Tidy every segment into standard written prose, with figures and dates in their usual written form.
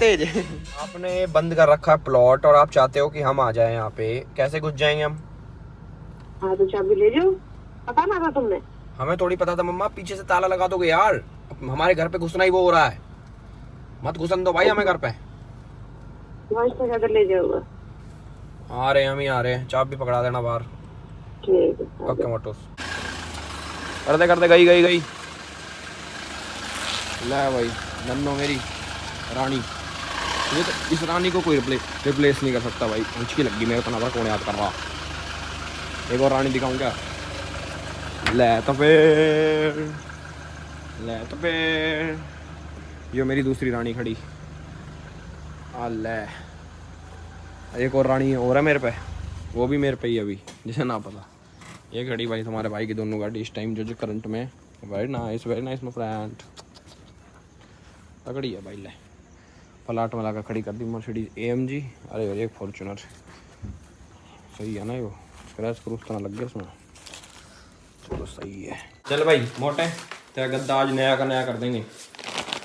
तेज। आपने बंद कर रखा है प्लॉट और आप चाहते हो कि हम आ जाएं यहाँ पे, कैसे घुस जाएंगे हम? हाँ तो चाबी ले जाओ, पता ना था तुमने? हमें थोड़ी पता था मम्मा, पीछे से ताला लगा दोगे यार। हमारे घर पे घुसना ही वो हो रहा है, मत घुसन दो भाई हमें घर पे। वहाँ से अगर ले जाओगे। आ रहे हैं हम ही आ रहे हैं, चाबी पकड़ा देना बाहर। ठीक है। पक्के मोटोस कर दे गई गई गई। ले भाई नन्नो मेरी रानी, ये तो इस रानी को कोई रिप्लेस नहीं कर सकता भाई। हिचकी लगी मेरे को, ना कौन याद कर रहा। एक और रानी दिखाऊं क्या? ले तो फिर ये मेरी दूसरी रानी खड़ी। ले एक और रानी और है मेरे पे, वो भी मेरे पे ही अभी, जिसे ना पता। ये खड़ी भाई तुम्हारे भाई की दोनों गाड़ी इस टाइम जो करंट में। Very nice my friend. तगड़ी है भाई। ले प्लाट में लगा खड़ी कर दी मर्सिडीज AMG। अरे एक फॉर्च्यूनर सही है ना, यो स्क्रैच प्रूफ तो ना लग गया उसमें। चलो सही है। चल भाई मोटे तेरा गद्दा आज नया का नया कर देंगे।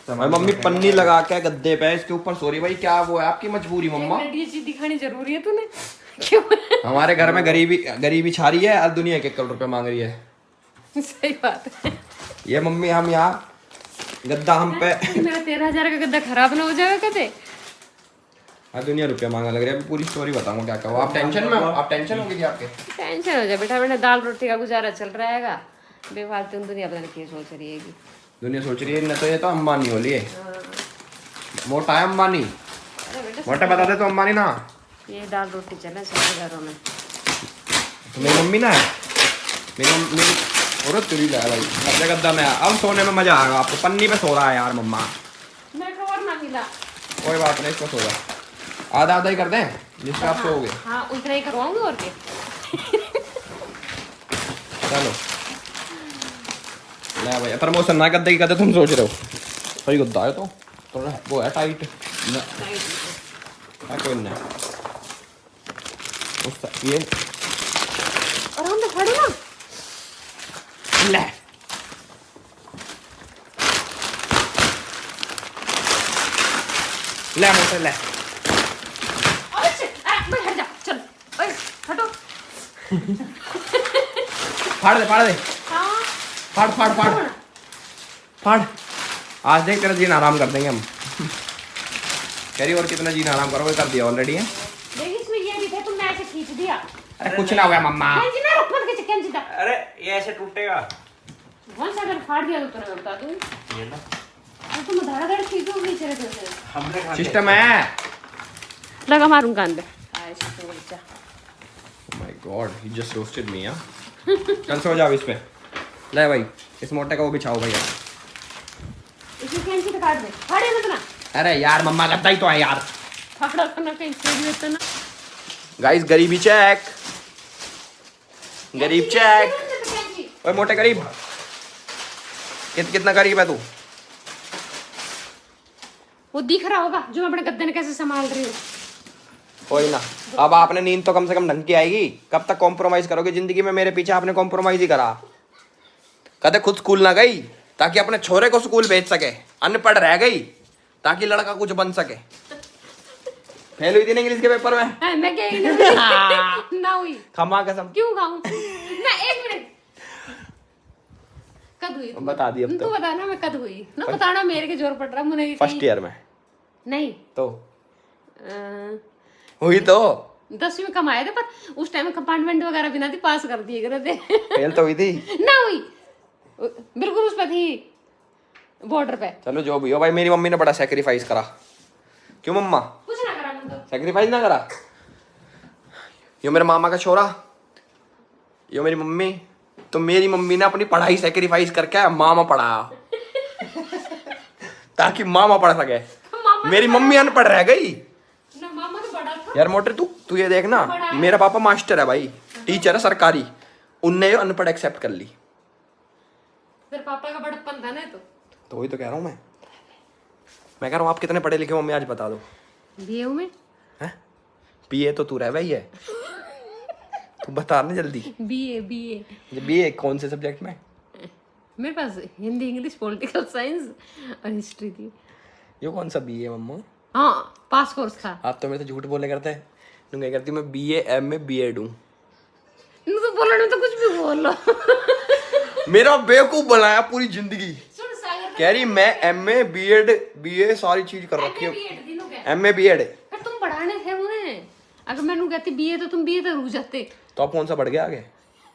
भाई मम्मी पन्नी लगा के गद्दे पे इसके ऊपर। सॉरी भाई, क्या वो है आपकी मजबूरी मम्मा? ये चीज दिखानी जरूरी है तूने क्यों? हमारे घर में गरीबी छा रही है और दुनिया के करोड़ रुपए मांग रही है। सही बात है। ये मम्मी हम यहाँ गद्दा हम पे मेरा 13,000 का गद्दा खराब ना हो जाएगा कदे। हाँ दुनिया रुपया मांगा लग रही है। अभी पूरी स्टोरी बताऊंगा क्या क्या। आप टेंशन में, आप टेंशन होगी आपके? टेंशन हो जाए बेटा, मैंने दाल रोटी का गुजारा चल रहा है। बेफालतू दुनिया पता नहीं क्या सोच रही है। दुनिया सोच रही है न तो ये तो अंबानी हो लिए। मोटा है अंबानी। मोटा बता दे तो अंबानी ना। ये दाल रोटी चले सबके घरों में। तो मेरी मम्मी ना है, मेरी औरत तुरी ला भाई अपने गद्दा में। अब सोने में मजा आएगा आपको। पन्नी पे सो रहा है यार मम्मा। मेरे को और ना मिला। कोई बात नहीं, इसको सो जा। आधा आधा ही कर दें जिसका आप सोओगे। हाँ उतना ही करवाऊंगी और क्या। चलो ले भाई प्रमोशन ना गद्दे की गद्दे तुम सोच रहे हो। सही गद्दा है तो वो है टाइट है, कोई नहीं ये और हम तो खड़े ना। ले ले मोटे ले। मैं हट जा चल। ओए हटो। फाड़ दे हाँ फाड़ फाड़ फाड़ फाड़। आज देख तेरा जीना आराम कर देंगे हम। कह रही और कितना जीना आराम करोगे? कर दिया ऑलरेडी है। देख इसमें ये भी था, तुमने ऐसे खींच दिया। अरे कुछ ना हुआ मम्मा। कैंची ना रुक मत, कैंची दा। अरे ये ऐसे टूटेगा। कौन सा अगर फाड़ दिया तो तुम्हें बता दूं। ये ना तुम धड़ाधड़ खींचो खींच रहे थे। हमने सिस्टम है। लगा मारूं कान पे। आए सिस्टम बच्चा। Oh my God, he just roasted me, हाँ? चल सो जाओ इस पे। ले भाई इस मोटे का वो बिछाओ भैया। इसमें कैंची तो काट दे। फाड़े मत ना। अरे यार मम्मा गद्दा ही तो है यार। फाड़ा करना कहीं से भी होता ना। गाइस गरीबी चेक, गरीब चेक। कैंची। ओए मोटे गरीब, कितना गरीब है तू? वो दिख रहा होगा जो मैं अपने गद्दे ने कैसे संभाल रही हूँ। कोई ना, अब आपने नींद तो कम से कम ढंग की आएगी। कब तक कॉम्प्रोमाइज करोगे जिंदगी में? मेरे पीछे आपने कॉम्प्रोमाइज ही करा। कदे खुद स्कूल ना गई ताकि अपने छोरे को स्कूल भेज सके। अनपढ़ रह गई ताकि लड़का कुछ बन सके। फेल हुई थी ना इंग्लिश के पेपर में। हाँ, मैं क्या ही ना हुई। खमा कसम। क्यों खाऊं ना? एक मिनट। कद हुई तू? बता दी अब तू तो। बता ना मैं कद हुई ना। बताना मेरे के जोर पड़ रहा मुझे। फर्स्ट ईयर में नहीं तो अ, हुई तो 10वीं में कम आए थे, पर उस टाइम में कंपार्टमेंट वगैरह भी ना थी, पास कर दिए गए थे। फेल तो हुई थी ना हुई बिल्कुल। उस पर थी बॉर्डर पे। चलो जो भी हो भाई, मेरी मम्मी ने बड़ा सेक्रीफाइस करा। क्यों मम्मा? कुछ ना करा मैं तो। सेक्रीफाइस ना करा? यो मेरे मामा का छोरा, यो मेरी मम्मी। तो मेरी मम्मी ने अपनी पढ़ाई सेक्रीफाइस करके मामा पढ़ाया ताकि मामा पढ़ सके। मेरी मम्मी अनपढ़ रह गई ना। मामा तो बड़ा था यार। मोटे तू ये देख ना, मेरा पापा मास्टर है भाई, टीचर है सरकारी। उनने ये अनपढ़ एक्सेप्ट कर ली। फिर पापा का बड़प्पन था ना। तो वही तो कह रहा हूँ मैं कह रहा हूँ आप कितने पढ़े लिखे हो मम्मी आज बता दो। बीए में हैं? बीए तो तू रह भाई है। तू बता ना जल्दी। बीए बीए कौन से सब्जेक्ट में? मेरे पास हिंदी, इंग्लिश, पॉलिटिकल साइंस और हिस्ट्री थी। ये कौन सा बीए मम्मा? हाँ पास कोर्स था। आप तो मेरे से झूठ बोले करते हैं। तुम क्या करती, मैं BA MA BEd हूँ। इन्हें तो बोलने में तो कुछ भी बोल लो। मेरा बेवकूफ बनाया पूरी जिंदगी। सुन सागर कह रही मैं MA BEd BA सारी चीज कर रखी है। बीएड तीनों के। MA BEd पर तुम पढ़ाने थे उन्हें, अगर मैंने कहती बीए तो तुम बीए तक रुक जाते। तो आप कौन सा बढ़ गया आगे?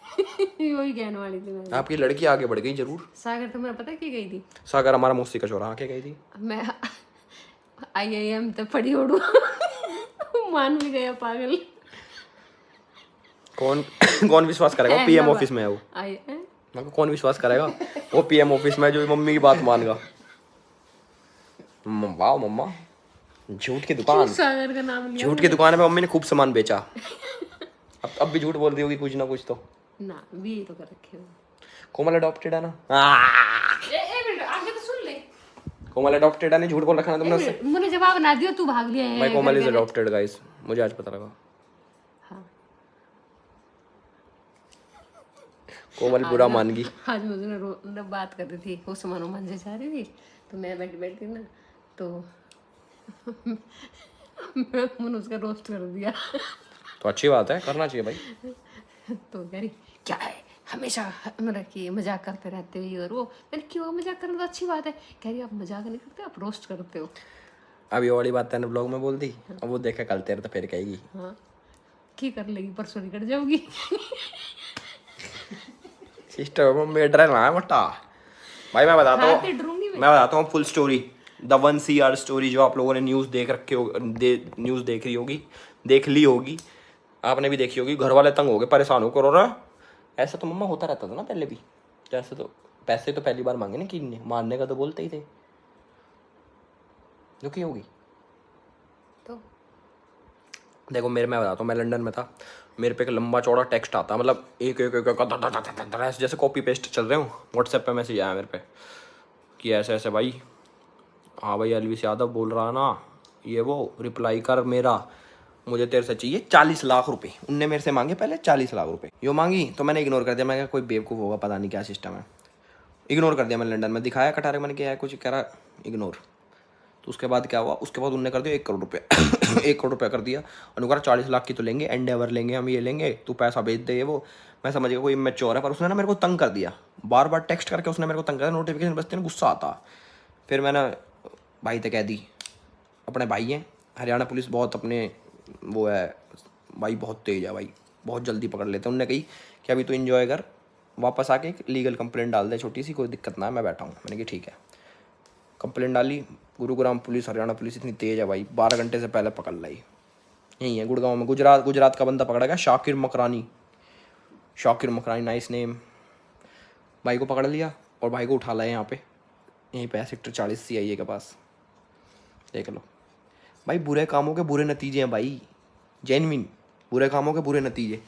वही कहने वाली थी मैं। आपकी लड़की आगे बढ़ गई जरूर। सागर तो मेरा पता है कि गई थी, सागर हमारा मौसी का छोरा आके गई थी। मैं IIM तक पढ़ी ओडू। मान भी गया पागल। कौन कौन विश्वास करेगा? PM ऑफिस में है वो। मैं कौन विश्वास करेगा? वो PM ऑफिस में जो मम्मी की बात मानेगा। वाह मम्मा, झूठ की दुकान। सागर का नाम लिया झूठ की दुकान पे मम्मी ने खूब सामान बेचा। अब भी झूठ बोल रही होगी कुछ ना कुछ तो। ना, बीए तो कर रखे हो। कोमल अडॉप्टेड है ना? एक मिनट आगे तो सुन ले। कोमल अडॉप्टेड है, नहीं झूठ बोल रखा ना तुमने उससे। मुझे जवाब ना दियो, तू भाग लिया है। भाई कोमल इज अडॉप्टेड गाइस, मुझे आज पता लगा। हाँ। कोमल बुरा मान गई। आज मुझे बात कर रही थी, वो समानो मंजे जा रही थी, तो मैं बैठी ना, तो मैंने उसका रोस्ट कर दिया। तो अच्छी बात है, करना चाहिए भाई। तो कह रही क्या है हमेशा मतलब कि मजाक करते रहते हो ये और वो। मैंने क्यों मजाक करना, तो अच्छी बात है। कह रही आप मजाक नहीं करते, आप रोस्ट करते हो। अब ये वाली बात तैने ब्लॉग में बोल दी, अब वो देखा कल तेरे तो फिर कहेगी। हाँ की कर लेगी, परसों निकट जाओगी। सिस्टर में डर ना है मोटा। भाई मैं बताता हाँ, तो हूँ, डरूंगी मैं बताता हूँ full story, the 1CR story जो आप लोगों ने न्यूज़ देख रखे हो, न्यूज़ देख रही होगी, देख ली होगी, आपने भी देखी होगी। घर वाले तंग हो गए, परेशान हो कोरोना। ऐसा तो मम्मा होता रहता था ना पहले भी। जैसे तो पैसे तो पहली बार मांगे ना कि मारने का तो बोलते ही थे, जो की होगी। तो देखो मेरे, मैं बताता हूँ, मैं लंदन में था, मेरे पे एक लंबा चौड़ा टेक्स्ट आता, मतलब एक ऐसे जैसे कॉपी पेस्ट चल रहे हो। व्हाट्सएप पे मैसेज आया मेरे पे कि ऐसे ऐसे भाई, हाँ भाई अलविश यादव बोल रहा ना, ये वो रिप्लाई कर मेरा, मुझे तेरे से चाहिए 40 लाख रुपए। उनने मेरे से मांगे पहले 40 लाख रुपए, यो मांगी तो मैंने इग्नोर कर दिया। मैं कोई बेवकूफ़ होगा, पता नहीं क्या सिस्टम है, इग्नोर कर दिया मैंने। लंदन में दिखाया कटारे, मैंने क्या है कुछ कह रहा, इग्नोर। तो उसके बाद क्या हुआ, उसके बाद उनने कर दिया 1 करोड़ रुपये। 1 करोड़ रुपया कर दिया, और कहा 40 लाख की तो लेंगे, एंडेवर लेंगे हम, ये लेंगे, तू पैसा भेज दे ये वो। मैं समझ गया कोई मैच्योर है, पर उसने ना मेरे को तंग कर दिया, बार बार टेक्स्ट करके उसने मेरे को तंग कर दिया, नोटिफिकेशन बजते ना गुस्सा आता। फिर मैंने भाई तक कह दी, अपने भाई हैं, हरियाणा पुलिस बहुत अपने वो है भाई, बहुत तेज है भाई, बहुत जल्दी पकड़ लेते हैं। उनने कही कि अभी तो इन्जॉय कर, वापस आके एक लीगल कंप्लेंट डाल दे छोटी सी, कोई दिक्कत ना है, मैं बैठा हूँ। मैंने कहा ठीक है, कंप्लेंट डाली। गुरुग्राम पुलिस, हरियाणा पुलिस इतनी तेज है भाई, 12 घंटे से पहले पकड़ लाई। यही है गुड़गांव में, गुजरात का बंदा पकड़ा गया, शाकिर मकरानी, नाइस नेम। भाई को पकड़ लिया और भाई को उठा लाए यहाँ पे, यहीं पे सेक्टर 40 CIA के पास। देख लो भाई, बुरे कामों के बुरे नतीजे हैं भाई, जेन्युइन बुरे कामों के बुरे नतीजे।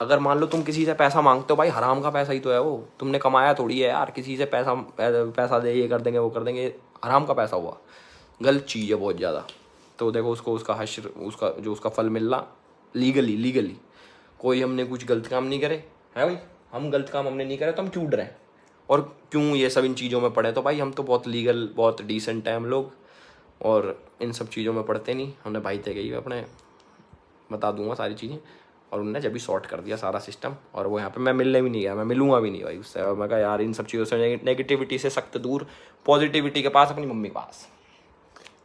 अगर मान लो तुम किसी से पैसा मांगते हो, भाई हराम का पैसा ही तो है वो, तुमने कमाया थोड़ी है यार। किसी से पैसा दे, ये कर देंगे वो कर देंगे, हराम का पैसा हुआ, गलत चीज़ है बहुत ज़्यादा। तो देखो उसको उसका हश्र, उसका जो उसका फल मिल रहा लीगली। कोई हमने कुछ गलत काम नहीं करे है भाई, हम गलत काम हमने नहीं करे तो हम क्यों डरें, और क्यों ये सब इन चीज़ों में पड़े। तो भाई हम तो बहुत लीगल, बहुत डिसेंट है हम लोग, और इन सब चीज़ों में पढ़ते नहीं। हमने भाई थे गई अपने, बता दूंगा सारी चीज़ें, और उनने जब भी सॉर्ट कर दिया सारा सिस्टम। और वो यहाँ पे मैं मिलने भी नहीं गया, मैं मिलूंगा भी नहीं भाई उससे। और मैं कहा यार इन सब चीज़ों से, नेगेटिविटी से सख्त दूर, पॉजिटिविटी के पास, अपनी मम्मी के पास।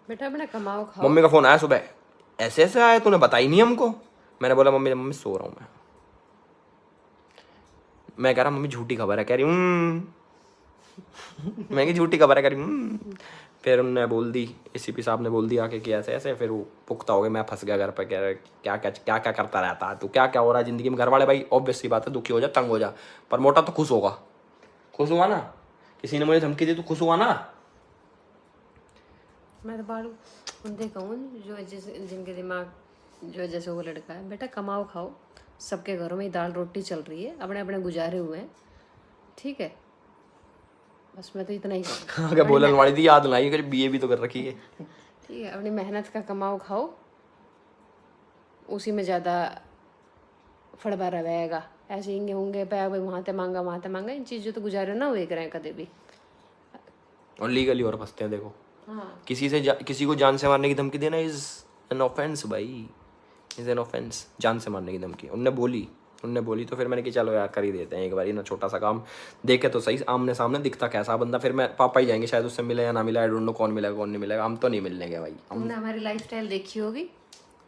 बेटा अपना कमाओ खाओ। मम्मी का फ़ोन आया सुबह, ऐसे ऐसे आया, तूने बताई नहीं हमको। मैंने बोला मम्मी सो रहा हूँ मैं कह रहा मम्मी झूठी खबर है, कह रही मैं कि झूठी खबर है, कह रही फिर उन्होंने बोल दी, ACP साहब ने बोल दिया कि ऐसे ऐसे। फिर वो पुख्ता हो गया, मैं फंस गया घर पर। कह रहे क्या करता रहता है तू, क्या हो रहा है ज़िंदगी में। घर वाले भाई ऑब्वियस सी बात है, दुखी हो जा, तंग हो जा, पर मोटा तो खुश होगा। खुश हुआ ना, किसी ने मुझे धमकी दी तो खुश हुआ ना। मैं तो बाड़ू उनसे कहूँ जो जिनके दिमाग जो जैसे वो लड़का है, बेटा कमाओ खाओ, सबके घरों में ही दाल रोटी चल रही है, अपने अपने गुजारे हुए हैं, ठीक है। बस मैं तो इतना ही कहूँ। क्या बोलन वाली थी, याद नहीं, BA भी तो कर रखी है। ठीक है, अपनी मेहनत का कमाओ खाओ, उसी में ज़्यादा फड़बारा रहेगा। ऐसे ही होंगे पैर भाई वहाँ ते मांगा, इन चीज़ों तो गुजारे ना हुए करें कदे भी। और लीगली और फंसते हैं देखो, हाँ किसी को जान से मारने की धमकी देना इज एन ऑफेंस भाई, इज एन ऑफेंस। जान से मारने की धमकी उनने बोली तो फिर मैंने कि चलो यार कर ही देते हैं एक बार ना, छोटा सा काम देखे तो सही आमने सामने दिखता कैसा बंदा। फिर मैं पापा ही जाएंगे शायद, उससे मिले या ना मिले, आई डोंट नो कौन मिलेगा कौन नहीं मिलेगा, हम तो नहीं मिलने गए भाई। तुमने हमारी लाइफस्टाइल देखी होगी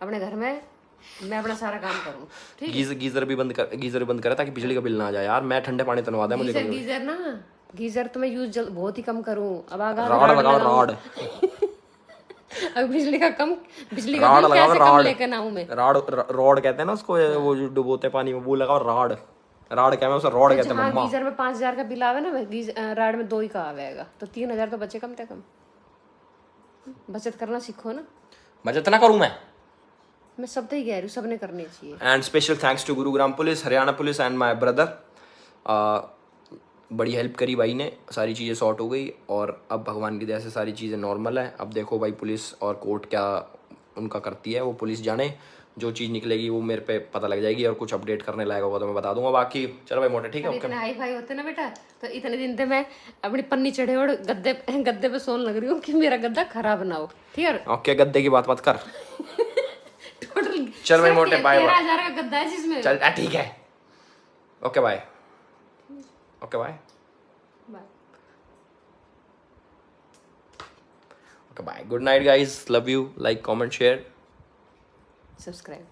अपने घर में, मैं अपना सारा काम करूँ ठीक है। गीजर भी बंद करे ताकि बिजली का बिल ना आ जाए यार। मैं ठंडे पानी तनवा दे मुझे। गीजर ना, गीजर तो मैं यूज बहुत ही कम करूँ। अब आगा रॉड लगाओ रॉड। अब बिजली का बिल कैसे कम लेकर आऊं मैं। रॉड कहते हैं ना उसको, वो जो डुबोते पानी में, वो लगाओ राड क्या, मैं उसे रॉड कहते हैं मम्मा। गीजर में 5,000 का बिल आवे ना, राड में 2 ही का आवेगा, तो 3,000 तो बचे कम से कम। बचत करना सीखो ना। बचत ना करूं मैं सब तो ही कह रही हूँ, सबने करनी चाहिए। And special thanks to Gurugram police, Haryana police and my brother. बड़ी हेल्प करी भाई ने, सारी चीज़ें सॉर्ट हो गई और अब भगवान की दया से सारी चीज़ें नॉर्मल है। अब देखो भाई पुलिस और कोर्ट क्या उनका करती है, वो पुलिस जाने। जो चीज़ निकलेगी वो मेरे पे पता लग जाएगी, और कुछ अपडेट करने लायक होगा तो मैं बता दूंगा। बाकी चलो भाई मोटे, ठीक है। इतने हाई फाई होते ना बेटा, तो इतने दिन से मैं अपनी पन्नी चढ़े और गद्दे पे सोने लग रही हूँ कि मेरा गद्दा खराब ना हो, ठीक है। ओके गद्दे की बात मत कर। टोटल चल भाई मोटे, बाय 13,000 का गद्दा है जिसमें। चल ठीक है, okay bye, okay bye, okay bye, good night guys, love you, like comment share subscribe.